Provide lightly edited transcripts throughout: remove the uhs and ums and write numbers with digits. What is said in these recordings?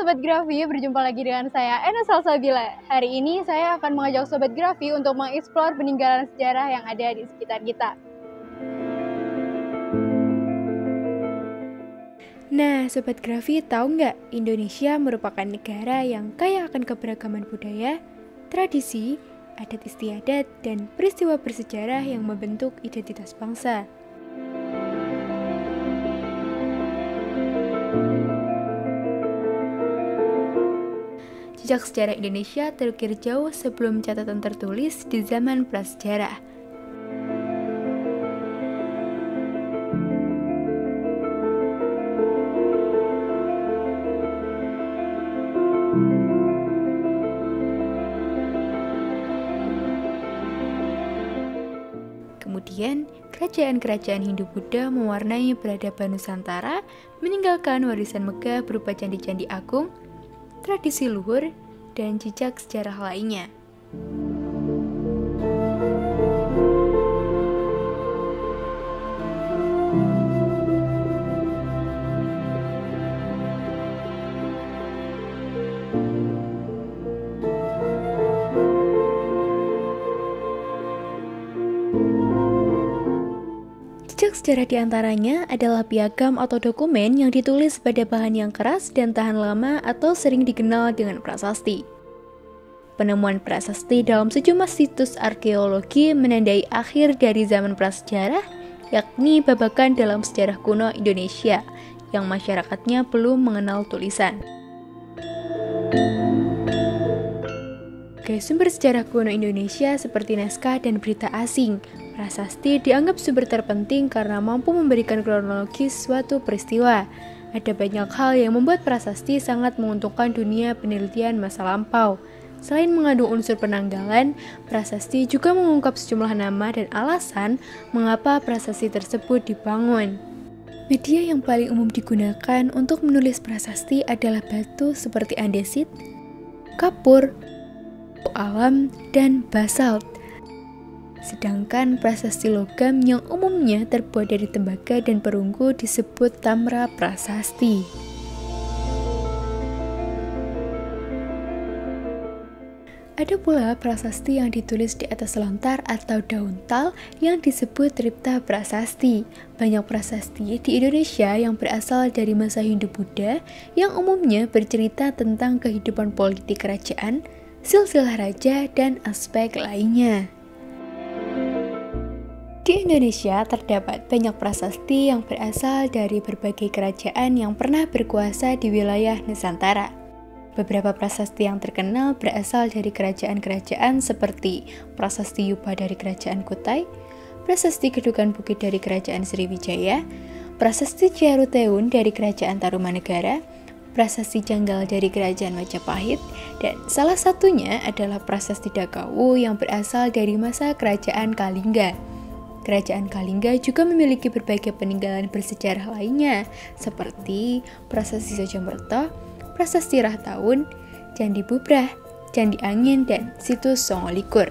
Sobat Grafi, berjumpa lagi dengan saya Ena Salsabila. Hari ini saya akan mengajak Sobat Grafi untuk mengeksplor peninggalan sejarah yang ada di sekitar kita. Nah, Sobat Grafi, tahu nggak Indonesia merupakan negara yang kaya akan keberagaman budaya, tradisi, adat istiadat, dan peristiwa bersejarah yang membentuk identitas bangsa. Jejak sejarah Indonesia terukir jauh sebelum catatan tertulis di zaman prasejarah. Kemudian, kerajaan-kerajaan Hindu-Buddha mewarnai peradaban Nusantara, meninggalkan warisan megah berupa candi-candi agung, tradisi luhur, dan jejak sejarah lainnya. Jejak sejarah diantaranya adalah piagam atau dokumen yang ditulis pada bahan yang keras dan tahan lama atau sering dikenal dengan prasasti. Penemuan prasasti dalam sejumlah situs arkeologi menandai akhir dari zaman prasejarah, yakni babakan dalam sejarah kuno Indonesia yang masyarakatnya belum mengenal tulisan. Sebagai sumber sejarah kuno Indonesia seperti naskah dan berita asing, prasasti dianggap sumber terpenting karena mampu memberikan kronologis suatu peristiwa. Ada banyak hal yang membuat prasasti sangat menguntungkan dunia penelitian masa lampau. Selain mengandung unsur penanggalan, prasasti juga mengungkap sejumlah nama dan alasan mengapa prasasti tersebut dibangun. Media yang paling umum digunakan untuk menulis prasasti adalah batu seperti andesit, kapur, alam, dan basalt. Sedangkan prasasti logam yang umumnya terbuat dari tembaga dan perunggu disebut tamra prasasti. Ada pula prasasti yang ditulis di atas lontar atau daun tal yang disebut tripta prasasti. Banyak prasasti di Indonesia yang berasal dari masa Hindu-Buddha yang umumnya bercerita tentang kehidupan politik kerajaan, silsilah raja, dan aspek lainnya. Di Indonesia terdapat banyak prasasti yang berasal dari berbagai kerajaan yang pernah berkuasa di wilayah Nusantara. Beberapa prasasti yang terkenal berasal dari kerajaan-kerajaan seperti Prasasti Yupa dari Kerajaan Kutai, Prasasti Kedukan Bukit dari Kerajaan Sriwijaya, Prasasti Ciaruteun dari Kerajaan Tarumanegara, Prasasti Janggal dari Kerajaan Majapahit, dan salah satunya adalah Prasasti Dakawu yang berasal dari masa Kerajaan Kalingga. Kerajaan Kalingga juga memiliki berbagai peninggalan bersejarah lainnya, seperti Prasasti Sojomberto, Prasasti Rahtaun, Candi Bubrah, Candi Angin, dan situs Songolikur.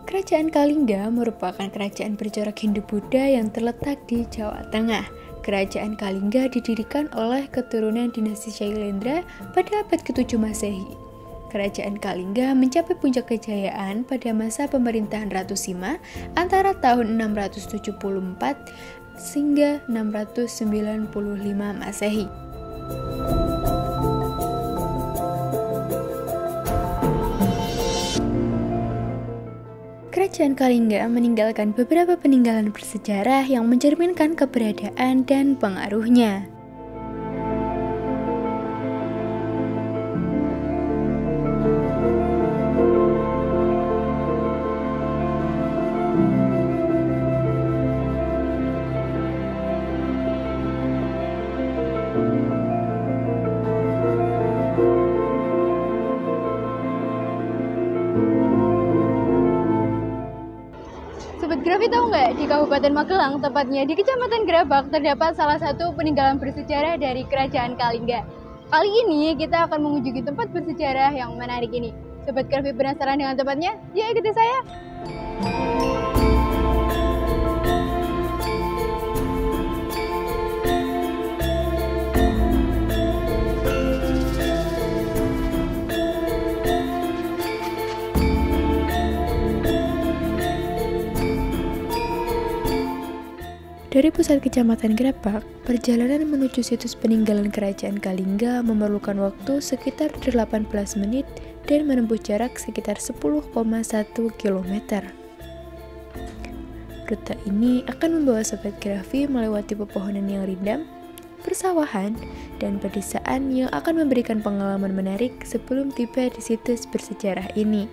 Kerajaan Kalingga merupakan kerajaan bercorak Hindu-Buddha yang terletak di Jawa Tengah. Kerajaan Kalingga didirikan oleh keturunan dinasti Shailendra pada abad ke-7 Masehi. Kerajaan Kalingga mencapai puncak kejayaan pada masa pemerintahan Ratu Sima antara tahun 674 hingga 695 Masehi. Kerajaan Kalingga meninggalkan beberapa peninggalan bersejarah yang mencerminkan keberadaan dan pengaruhnya. Sobat Grafi, tahu nggak di Kabupaten Magelang, tepatnya di Kecamatan Grabak, terdapat salah satu peninggalan bersejarah dari Kerajaan Kalingga. Kali ini kita akan mengunjungi tempat bersejarah yang menarik ini. Sobat Grafi penasaran dengan tempatnya? Yuk ikuti saya! Dari pusat Kecamatan Grapak, perjalanan menuju situs peninggalan Kerajaan Kalingga memerlukan waktu sekitar 18 menit dan menempuh jarak sekitar 10,1 km. Rute ini akan membawa Sobat Grafi melewati pepohonan yang rindang, persawahan, dan pedesaan yang akan memberikan pengalaman menarik sebelum tiba di situs bersejarah ini.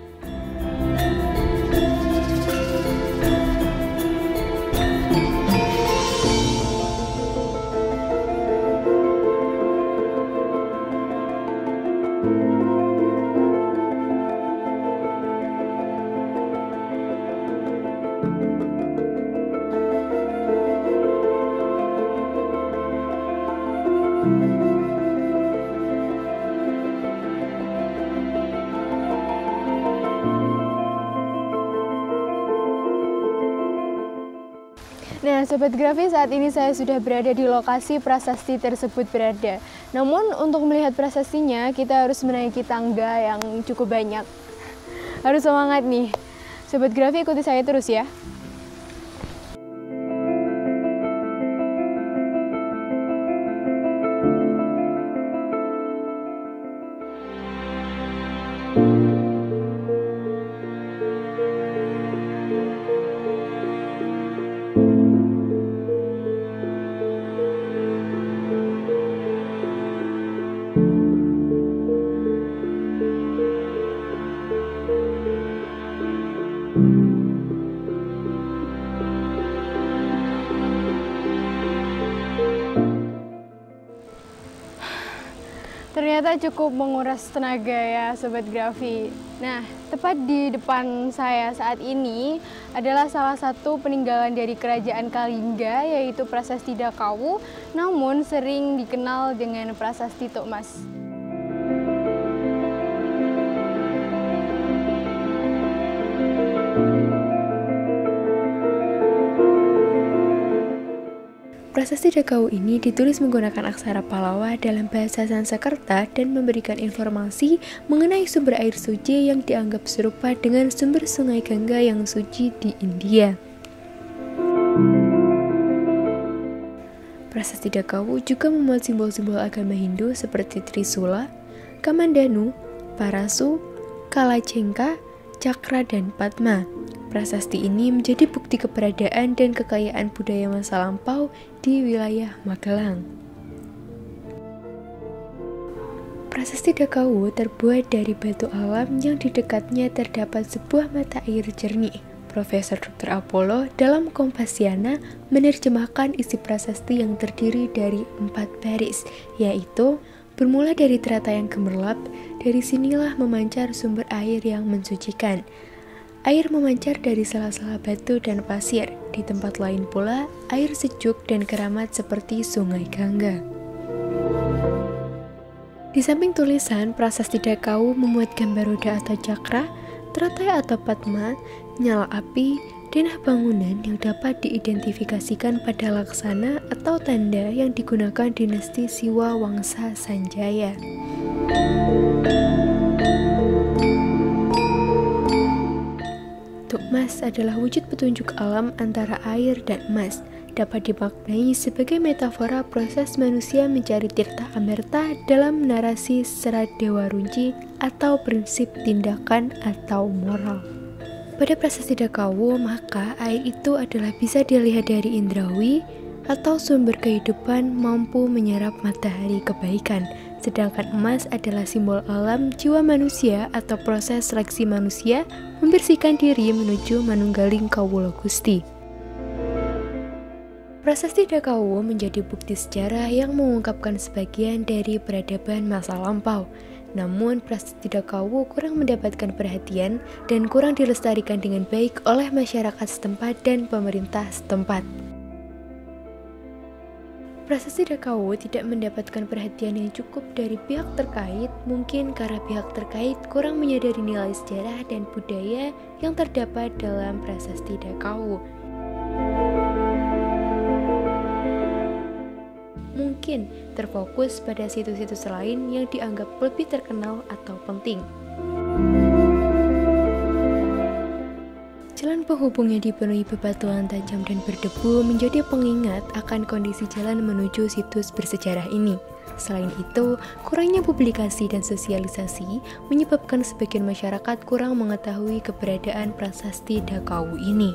Nah, Sobat Grafi, saat ini saya sudah berada di lokasi prasasti tersebut berada. Namun, untuk melihat prasastinya, kita harus menaiki tangga yang cukup banyak. Harus semangat nih. Sobat Grafi, ikuti saya terus ya. Ternyata cukup menguras tenaga ya Sobat Grafi. Nah, tepat di depan saya saat ini adalah salah satu peninggalan dari Kerajaan Kalingga, yaitu Prasasti Dakawu, namun sering dikenal dengan Prasasti Tok Mas. Prasasti Dakawu ini ditulis menggunakan aksara Pallawa dalam bahasa Sanskerta dan memberikan informasi mengenai sumber air suci yang dianggap serupa dengan sumber sungai Gangga yang suci di India. Prasasti Dakawu juga memuat simbol-simbol agama Hindu seperti Trisula, Kamandanu, Parasu, Kalacengka, Cakra, dan Padma. Prasasti ini menjadi bukti keberadaan dan kekayaan budaya masa lampau di wilayah Magelang. Prasasti Dakawu terbuat dari batu alam yang di dekatnya terdapat sebuah mata air jernih. Profesor Dr. Apollo dalam Kompasiana menerjemahkan isi prasasti yang terdiri dari 4 baris, yaitu bermula dari teratai yang gemerlap, dari sinilah memancar sumber air yang mensucikan. Air memancar dari sela-sela batu dan pasir, di tempat lain pula air sejuk dan keramat seperti sungai Gangga. Di samping tulisan, Prasasti Dakawu memuat gambar roda atau cakra, teratai atau padma, nyala api, denah bangunan yang dapat diidentifikasikan pada laksana atau tanda yang digunakan dinasti Siwa Wangsa Sanjaya. Tok Mas adalah wujud petunjuk alam antara air dan emas, dapat dimaknai sebagai metafora proses manusia mencari tirta amerta dalam narasi serat Dewa Runci atau prinsip tindakan atau moral. Pada Prasasti Dakawu, maka air itu adalah bisa dilihat dari indrawi atau sumber kehidupan mampu menyerap matahari kebaikan. Sedangkan emas adalah simbol alam jiwa manusia atau proses seleksi manusia membersihkan diri menuju manunggaling kawula Gusti. Prasasti Dakawu menjadi bukti sejarah yang mengungkapkan sebagian dari peradaban masa lampau. Namun, Prasasti Dakawu kurang mendapatkan perhatian dan kurang dilestarikan dengan baik oleh masyarakat setempat dan pemerintah setempat. Prasasti Dakawu tidak mendapatkan perhatian yang cukup dari pihak terkait, mungkin karena pihak terkait kurang menyadari nilai sejarah dan budaya yang terdapat dalam Prasasti Dakawu. Mungkin terfokus pada situs-situs lain yang dianggap lebih terkenal atau penting. Jalan penghubungnya dipenuhi bebatuan tajam dan berdebu menjadi pengingat akan kondisi jalan menuju situs bersejarah ini. Selain itu, kurangnya publikasi dan sosialisasi menyebabkan sebagian masyarakat kurang mengetahui keberadaan prasasti Dakawu ini.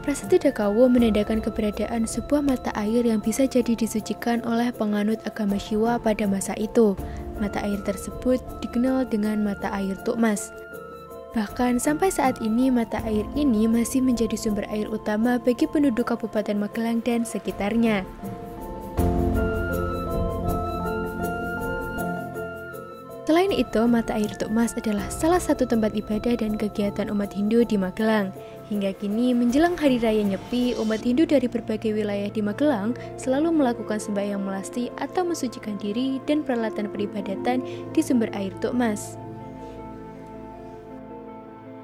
Prasasti Dakawu menandakan keberadaan sebuah mata air yang bisa jadi disucikan oleh penganut agama Syiwa pada masa itu. Mata air tersebut dikenal dengan mata air Tukmas. Bahkan sampai saat ini mata air ini masih menjadi sumber air utama bagi penduduk Kabupaten Magelang dan sekitarnya. Selain itu, mata air Tukmas adalah salah satu tempat ibadah dan kegiatan umat Hindu di Magelang. Hingga kini, menjelang Hari Raya Nyepi, umat Hindu dari berbagai wilayah di Magelang selalu melakukan sembahyang melasti atau mensucikan diri dan peralatan peribadatan di sumber air Tukmas.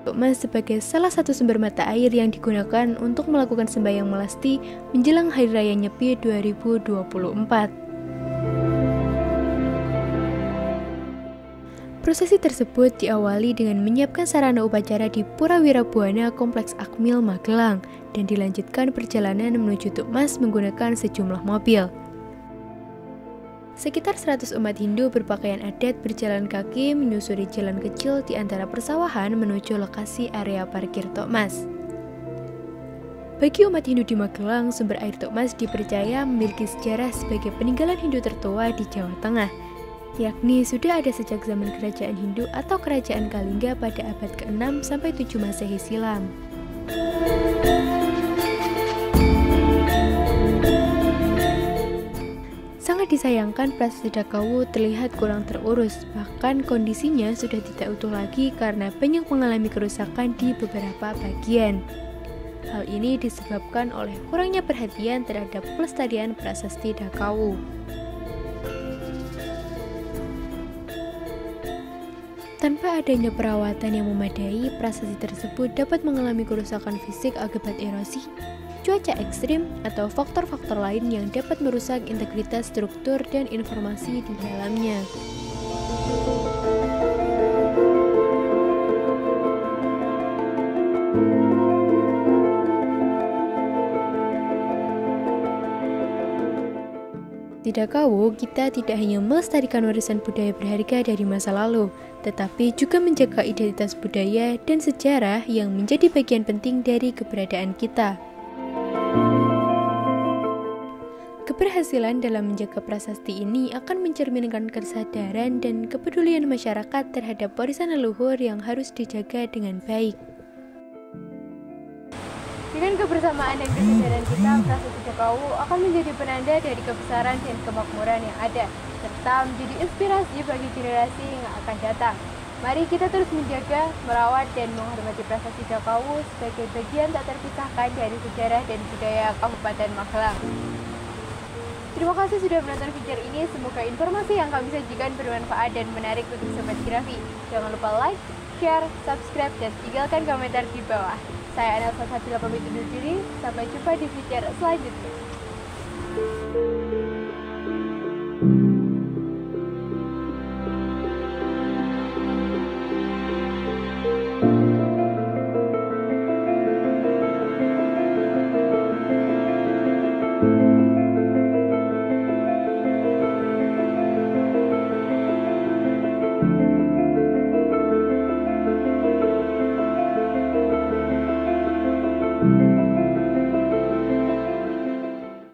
Tukmas sebagai salah satu sumber mata air yang digunakan untuk melakukan sembahyang melasti menjelang Hari Raya Nyepi 2024. Prosesi tersebut diawali dengan menyiapkan sarana upacara di Pura Wirabuana Kompleks Akmil Magelang dan dilanjutkan perjalanan menuju Tukmas menggunakan sejumlah mobil. Sekitar 100 umat Hindu berpakaian adat berjalan kaki menyusuri jalan kecil di antara persawahan menuju lokasi area parkir Tukmas. Bagi umat Hindu di Magelang, sumber air Tukmas dipercaya memiliki sejarah sebagai peninggalan Hindu tertua di Jawa Tengah, yakni sudah ada sejak zaman kerajaan Hindu atau kerajaan Kalingga pada abad ke-6 sampai 7 Masehi silam. Sangat disayangkan prasasti Dakawu terlihat kurang terurus, bahkan kondisinya sudah tidak utuh lagi karena banyak mengalami kerusakan di beberapa bagian. Hal ini disebabkan oleh kurangnya perhatian terhadap pelestarian prasasti Dakawu. Tanpa adanya perawatan yang memadai, prasasti tersebut dapat mengalami kerusakan fisik akibat erosi, cuaca ekstrim, atau faktor-faktor lain yang dapat merusak integritas struktur dan informasi di dalamnya. Di Dakawu, kita tidak hanya melestarikan warisan budaya berharga dari masa lalu, tetapi juga menjaga identitas budaya dan sejarah yang menjadi bagian penting dari keberadaan kita. Keberhasilan dalam menjaga prasasti ini akan mencerminkan kesadaran dan kepedulian masyarakat terhadap warisan leluhur yang harus dijaga dengan baik. Dengan kebersamaan dan kesadaran kita, prasasti Dakawu akan menjadi penanda dari kebesaran dan kemakmuran yang ada, serta menjadi inspirasi bagi generasi yang akan datang. Mari kita terus menjaga, merawat, dan menghormati prasasti Dakawu sebagai bagian tak terpisahkan dari sejarah dan budaya Kabupaten Magelang. Terima kasih sudah menonton video ini. Semoga informasi yang kami sajikan bermanfaat dan menarik untuk Sobat Grafi. Jangan lupa like, share, subscribe, dan tinggalkan komentar di bawah. Saya Anelsa Sabila pamit undur diri. Sampai jumpa di video selanjutnya.